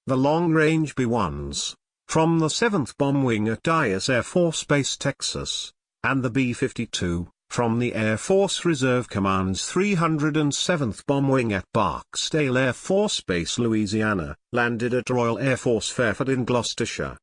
the long-range B-1s, from the 7th Bomb Wing at Dyess Air Force Base, Texas, and the B-52, from the Air Force Reserve Command's 307th Bomb Wing at Barksdale Air Force Base, Louisiana, landed at Royal Air Force Fairford in Gloucestershire.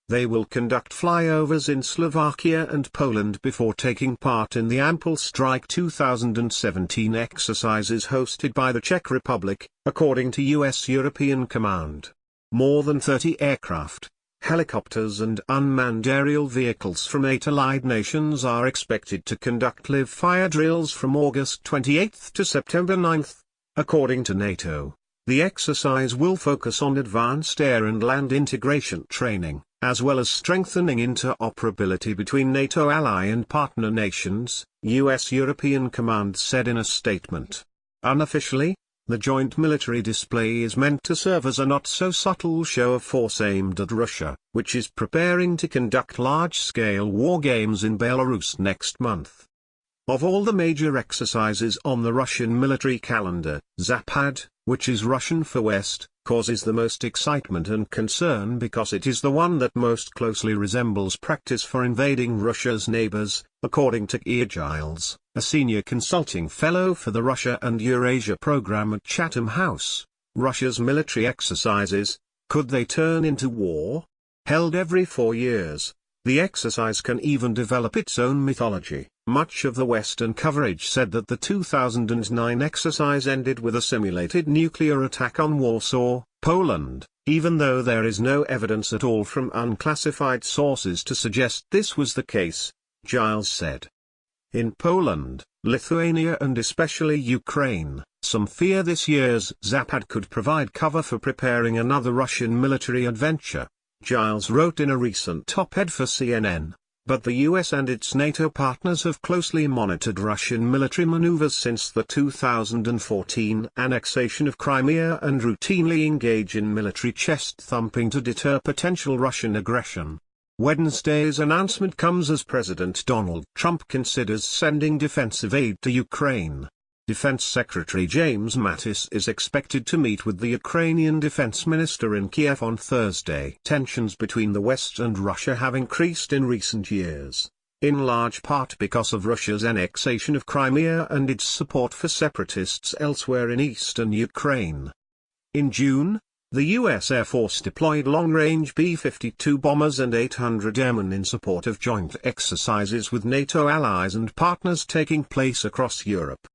They will conduct flyovers in Slovakia and Poland before taking part in the Ample Strike 2017 exercises hosted by the Czech Republic, according to U.S. European Command. More than 30 aircraft, helicopters and unmanned aerial vehicles from 8 allied nations are expected to conduct live-fire drills from August 28 to September 9, according to NATO. The exercise will focus on advanced air and land integration training, as well as strengthening interoperability between NATO ally and partner nations, U.S. European Command said in a statement. Unofficially, the joint military display is meant to serve as a not-so-subtle show of force aimed at Russia, which is preparing to conduct large-scale war games in Belarus next month. Of all the major exercises on the Russian military calendar, Zapad, which is Russian for West, causes the most excitement and concern because it is the one that most closely resembles practice for invading Russia's neighbors, according to Ian Giles, a senior consulting fellow for the Russia and Eurasia program at Chatham House. Russia's military exercises, could they turn into war? Held every 4 years, the exercise can even develop its own mythology. Much of the Western coverage said that the 2009 exercise ended with a simulated nuclear attack on Warsaw, Poland, even though there is no evidence at all from unclassified sources to suggest this was the case, Giles said. In Poland, Lithuania and especially Ukraine, some fear this year's Zapad could provide cover for preparing another Russian military adventure, Giles wrote in a recent op-ed for CNN. But the US and its NATO partners have closely monitored Russian military maneuvers since the 2014 annexation of Crimea and routinely engage in military chest-thumping to deter potential Russian aggression. Wednesday's announcement comes as President Donald Trump considers sending defensive aid to Ukraine. Defense Secretary James Mattis is expected to meet with the Ukrainian defense minister in Kiev on Thursday. Tensions between the West and Russia have increased in recent years, in large part because of Russia's annexation of Crimea and its support for separatists elsewhere in eastern Ukraine. In June, the U.S. Air Force deployed long-range B-52 bombers and 800 airmen in support of joint exercises with NATO allies and partners taking place across Europe.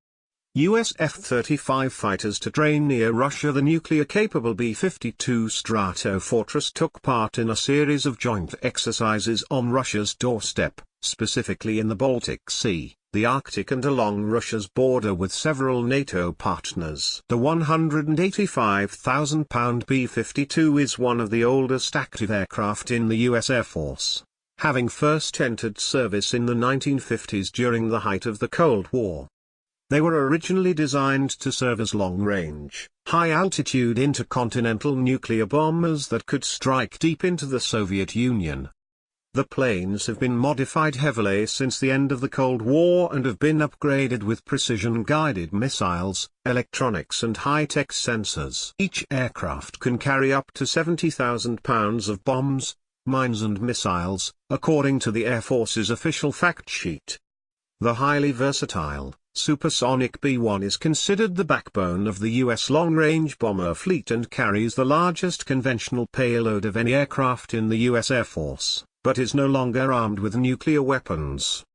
U.S. F-35 fighters to train near Russia. The nuclear-capable B-52 Stratofortress took part in a series of joint exercises on Russia's doorstep, specifically in the Baltic Sea, the Arctic and along Russia's border with several NATO partners. The 185,000-pound B-52 is one of the oldest active aircraft in the U.S. Air Force, having first entered service in the 1950s during the height of the Cold War. They were originally designed to serve as long-range, high-altitude intercontinental nuclear bombers that could strike deep into the Soviet Union. The planes have been modified heavily since the end of the Cold War and have been upgraded with precision-guided missiles, electronics and high-tech sensors. Each aircraft can carry up to 70,000 pounds of bombs, mines and missiles, according to the Air Force's official fact sheet. The highly versatile, supersonic B-1 is considered the backbone of the U.S. long-range bomber fleet and carries the largest conventional payload of any aircraft in the U.S. Air Force, but is no longer armed with nuclear weapons.